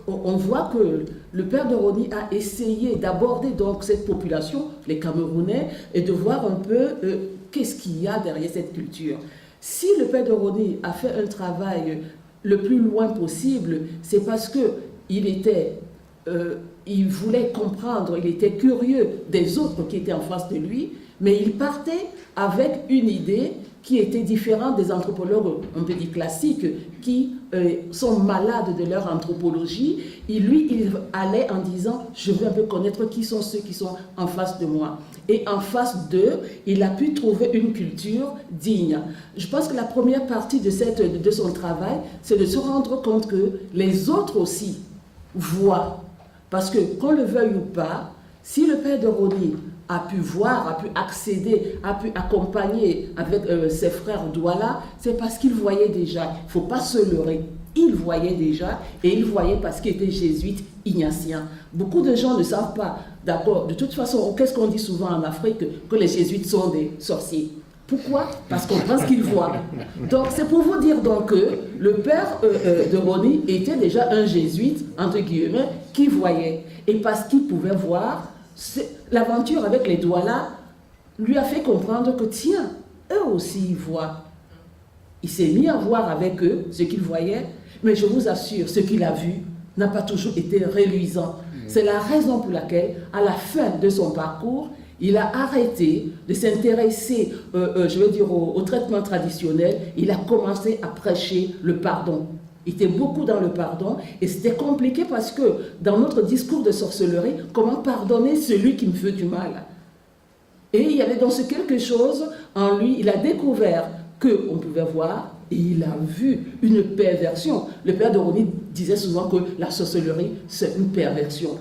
On voit que le père de Roni a essayé d'aborder donc cette population, les Camerounais, et de voir un peu qu'est-ce qu'il y a derrière cette culture. Si le père de Roni a fait un travail le plus loin possible, c'est parce que il voulait comprendre, il était curieux des autres qui étaient en face de lui, mais il partait avec une idée qui était différente des anthropologues, on peut dire classiques, qui sont malades de leur anthropologie. Et lui, il allait en disant, je veux un peu connaître qui sont ceux qui sont en face de moi. Et en face d'eux, il a pu trouver une culture digne. Je pense que la première partie de son travail, c'est de se rendre compte que les autres aussi voient. Parce que, qu'on le veuille ou pas, si le père de Roni a pu voir, a pu accéder, a pu accompagner avec ses frères Douala, c'est parce qu'il voyait déjà. Il ne faut pas se leurrer. Il voyait déjà, et il voyait parce qu'il était jésuite ignatien. Beaucoup de gens ne savent pas, d'accord, de toute façon, qu'est-ce qu'on dit souvent en Afrique, que les jésuites sont des sorciers. Pourquoi? Parce qu'on pense qu'ils voient. Donc c'est pour vous dire donc que le père de Roni était déjà un jésuite, entre guillemets, qui voyait. Et parce qu'il pouvait voir, l'aventure avec les Douala lui a fait comprendre que tiens, eux aussi ils voient. Il s'est mis à voir avec eux ce qu'il voyait, mais je vous assure, ce qu'il a vu n'a pas toujours été reluisant. C'est la raison pour laquelle, à la fin de son parcours, il a arrêté de s'intéresser, je veux dire, au traitement traditionnel. Il a commencé à prêcher le pardon. Il était beaucoup dans le pardon et c'était compliqué parce que dans notre discours de sorcellerie, comment pardonner celui qui me fait du mal? Et il y avait dans ce quelque chose en lui, il a découvert qu'on pouvait voir et il a vu une perversion. Le père de Roni disait souvent que la sorcellerie, c'est une perversion.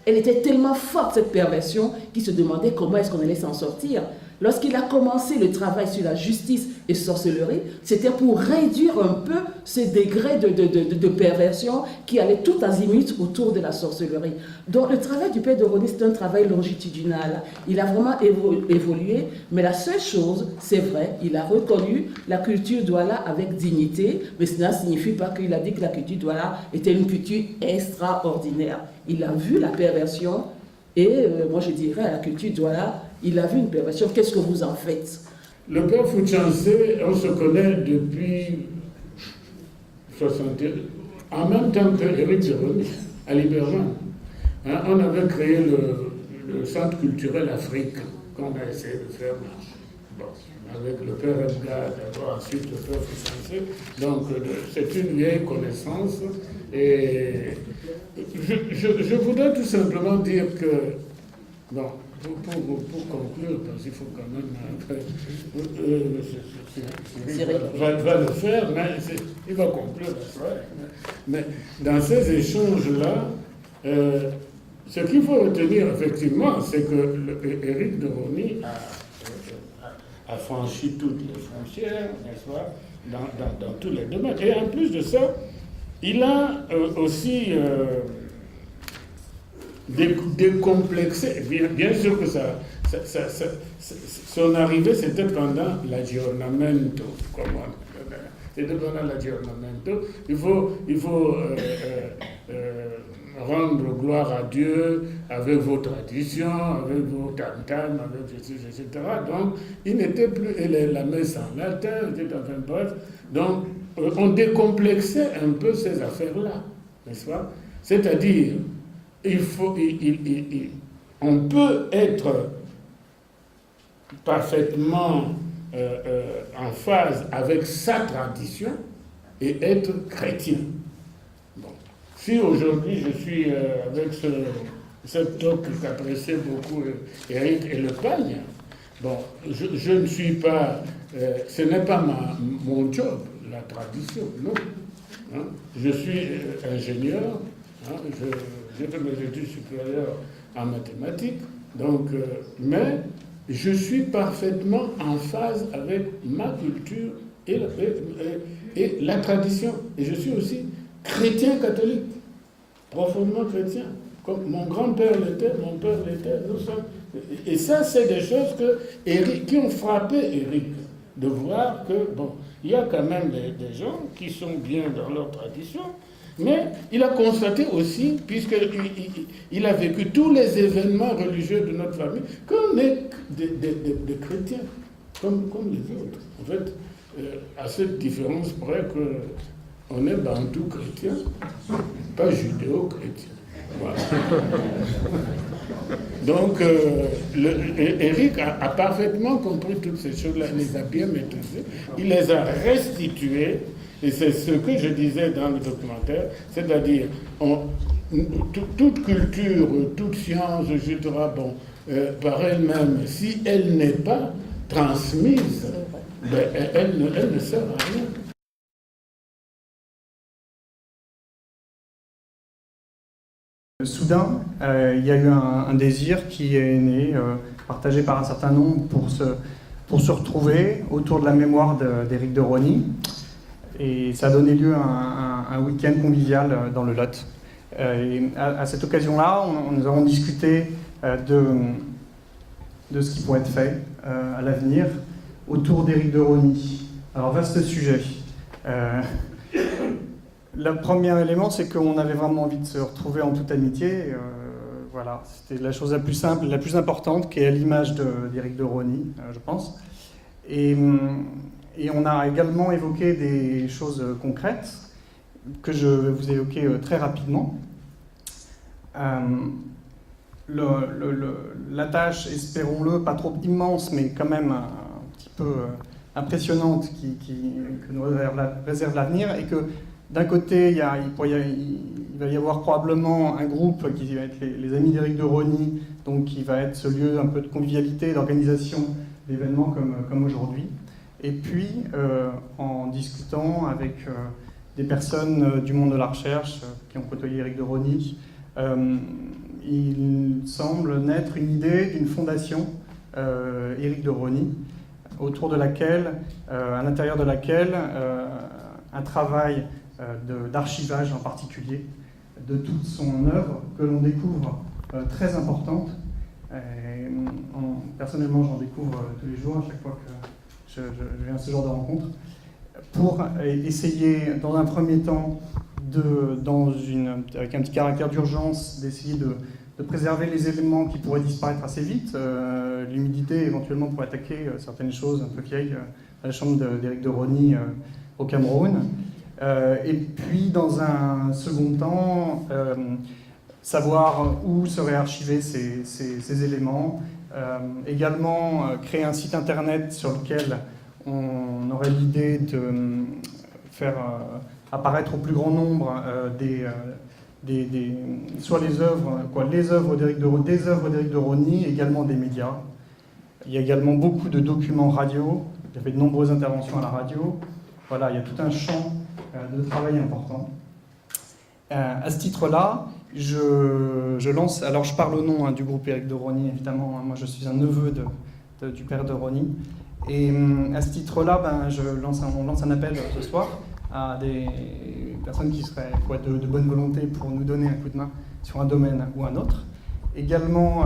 Elle était tellement forte, cette perversion, qu'il se demandait comment est-ce qu'on allait s'en sortir. Lorsqu'il a commencé le travail sur la justice et sorcellerie, c'était pour réduire un peu ces degrés de perversion qui allaient tout azimut autour de la sorcellerie. Donc le travail du père de Roni, c'est un travail longitudinal. Il a vraiment évolué, mais la seule chose, c'est vrai, il a reconnu la culture Douala avec dignité, mais cela ne signifie pas qu'il a dit que la culture Douala était une culture extraordinaire. Il a vu la perversion et moi je dirais à la culture Douala, il a vu une perversion. Qu'est-ce que vous en faites? Le père Fouchansé, on se connaît depuis 60 ans, en même temps que Éric Zeroni, à Liberman. Hein, on avait créé le Centre culturel Afrique, qu'on a essayé de faire marcher. Bon, avec le père Edgar, d'abord, ensuite le père Fouchansé. Donc, c'est une vieille connaissance. Et je voudrais tout simplement dire que, bon, pour conclure, parce qu'il faut quand même. Va le faire, mais il va conclure. Mais dans ces échanges-là, ce qu'il faut retenir effectivement, c'est que Éric de Roni a franchi toutes les frontières, n'est-ce pas, dans tous les domaines. Et en plus de ça, il a aussi décomplexé. Bien sûr que son arrivée, c'était pendant l'aggiornamento. C'était pendant l'aggiornamento. Il faut rendre gloire à Dieu avec vos traditions, avec vos tam-tams, avec etc. Donc, il n'était plus, la messe en latin, était enfin bref. Donc, on décomplexait un peu ces affaires-là, n'est-ce pas? C'est-à-dire, on peut être parfaitement en phase avec sa tradition et être chrétien. Bon. Si aujourd'hui je suis avec cet homme qu'appréciait beaucoup Éric et Le Pagne, bon, je ne suis pas, ce n'est pas mon job, la tradition, non. Hein? Je suis ingénieur, hein? J'ai fait mes études supérieures en mathématiques, donc, mais je suis parfaitement en phase avec ma culture et la tradition. Et je suis aussi chrétien catholique, profondément chrétien. Comme mon grand-père l'était, mon père l'était, nous sommes. Et ça, c'est des choses qui ont frappé Éric, de voir que, bon, il y a quand même des gens qui sont bien dans leur tradition, Mais il a constaté aussi, puisqu'il a vécu tous les événements religieux de notre famille, qu'on est des chrétiens, comme les autres. En fait, à cette différence près qu'on est bantou chrétien, pas judéo-chrétien. Voilà. Donc, Eric a parfaitement compris toutes ces choses-là, il les a bien maîtrisées, il les a restituées, et c'est ce que je disais dans le documentaire, c'est-à-dire, toute culture, toute science, etc., par elle-même, si elle n'est pas transmise, elle ne sert à rien. Soudain, il y a eu un désir qui est né, partagé par un certain nombre, pour se retrouver autour de la mémoire d'Éric de Rosny. Et ça a donné lieu à un week-end convivial dans le Lot. Et à cette occasion-là, nous avons discuté de ce qui pourrait être fait à l'avenir autour d'Éric de Rosny. Alors, vaste sujet. Le premier élément, c'est qu'on avait vraiment envie de se retrouver en toute amitié. Voilà, c'était la chose la plus simple, la plus importante, qui est à l'image d'Éric de Rosny, je pense. Et on a également évoqué des choses concrètes que je vais vous évoquer très rapidement. La tâche, espérons-le, pas trop immense, mais quand même un petit peu impressionnante que nous réserve l'avenir, et que d'un côté, il va y avoir probablement un groupe qui va être les Amis d'Éric de Rosny, donc qui va être ce lieu un peu de convivialité, d'organisation d'événements comme aujourd'hui. Et puis, en discutant avec des personnes du monde de la recherche qui ont côtoyé Éric de Rosny, il semble naître une idée d'une fondation Éric de Rosny, autour de laquelle, à l'intérieur de laquelle, un travail d'archivage en particulier de toute son œuvre que l'on découvre très importante. Personnellement, j'en découvre tous les jours à chaque fois que je viens à ce genre de rencontre, pour essayer, dans un premier temps, avec un petit caractère d'urgence, d'essayer de préserver les éléments qui pourraient disparaître assez vite. L'humidité, éventuellement, pour attaquer certaines choses un peu vieilles à la chambre d'Éric de Rosny au Cameroun. Et puis, dans un second temps, savoir où seraient archivés ces éléments. Également, créer un site internet sur lequel on aurait l'idée de faire apparaître au plus grand nombre soit les œuvres d'Éric de Rosny, également des médias. Il y a également beaucoup de documents radio. Il y avait de nombreuses interventions à la radio. Voilà, il y a tout un champ de travail important. À ce titre-là, je lance, alors je parle au nom du groupe Éric de Rosny, évidemment, moi je suis un neveu du père de Rosny, et à ce titre-là, on lance un appel ce soir à des personnes qui seraient de bonne volonté pour nous donner un coup de main sur un domaine ou un autre. Également,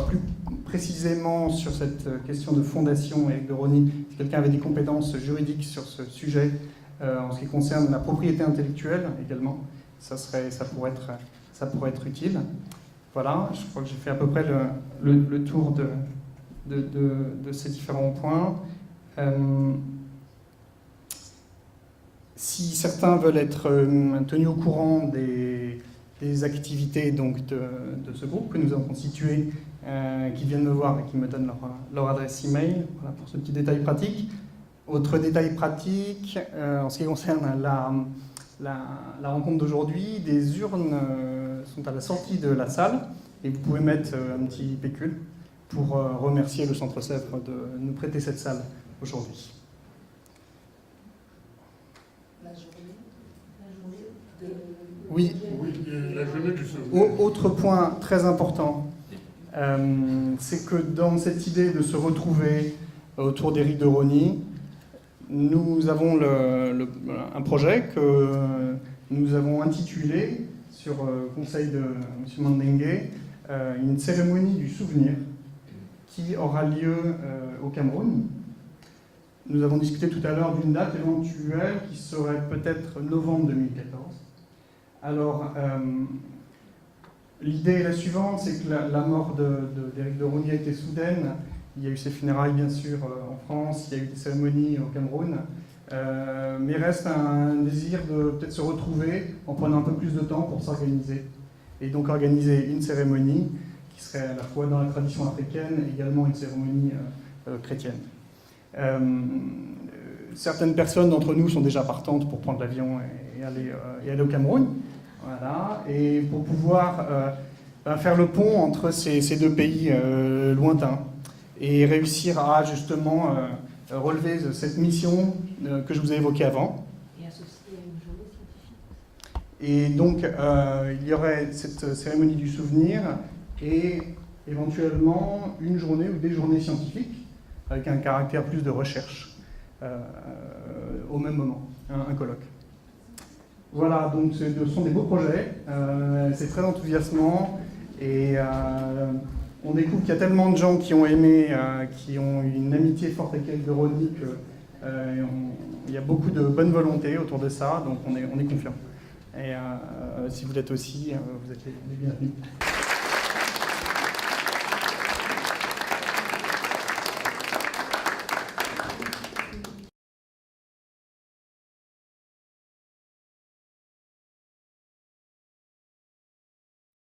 plus précisément sur cette question de fondation Éric de Rosny, si quelqu'un avait des compétences juridiques sur ce sujet, en ce qui concerne la propriété intellectuelle également, ça pourrait être utile. Voilà, je crois que j'ai fait à peu près le tour de ces différents points. Si certains veulent être tenus au courant des activités donc, de ce groupe que nous avons constitué, qui viennent me voir et qui me donnent leur adresse email, voilà pour ce petit détail pratique. Autre détail pratique, en ce qui concerne la rencontre d'aujourd'hui, des urnes sont à la sortie de la salle et vous pouvez mettre un petit pécule pour remercier le Centre Sèvres de nous prêter cette salle aujourd'hui. La journée de... Oui, la journée du souvenir. Autre point très important, c'est que dans cette idée de se retrouver autour d'Éric de Rosny, nous avons un projet que nous avons intitulé, sur conseil de M. Mandengue, une cérémonie du souvenir qui aura lieu au Cameroun. Nous avons discuté tout à l'heure d'une date éventuelle qui serait peut-être novembre 2014. Alors, l'idée est la suivante, c'est que la mort d'Éric de Rosny a été soudaine. Il y a eu ses funérailles, bien sûr, en France, il y a eu des cérémonies au Cameroun. Mais reste un désir de peut-être se retrouver en prenant un peu plus de temps pour s'organiser. Et donc organiser une cérémonie qui serait à la fois dans la tradition africaine et également une cérémonie chrétienne. Certaines personnes d'entre nous sont déjà partantes pour prendre l'avion et aller au Cameroun. Voilà. Et pour pouvoir faire le pont entre ces deux pays lointains et réussir à justement relever cette mission que je vous ai évoquée avant. Et associée à une journée scientifique. Et donc, il y aurait cette cérémonie du souvenir et éventuellement une journée ou des journées scientifiques avec un caractère plus de recherche au même moment, un colloque. Voilà, donc ce sont des beaux projets, c'est très enthousiasmant et on découvre qu'il y a tellement de gens qui ont aimé, qui ont une amitié forte avec Éric de Rosny qu'il y a beaucoup de bonne volonté autour de ça, donc on est confiant. Et si vous l'êtes aussi, vous êtes les bienvenus.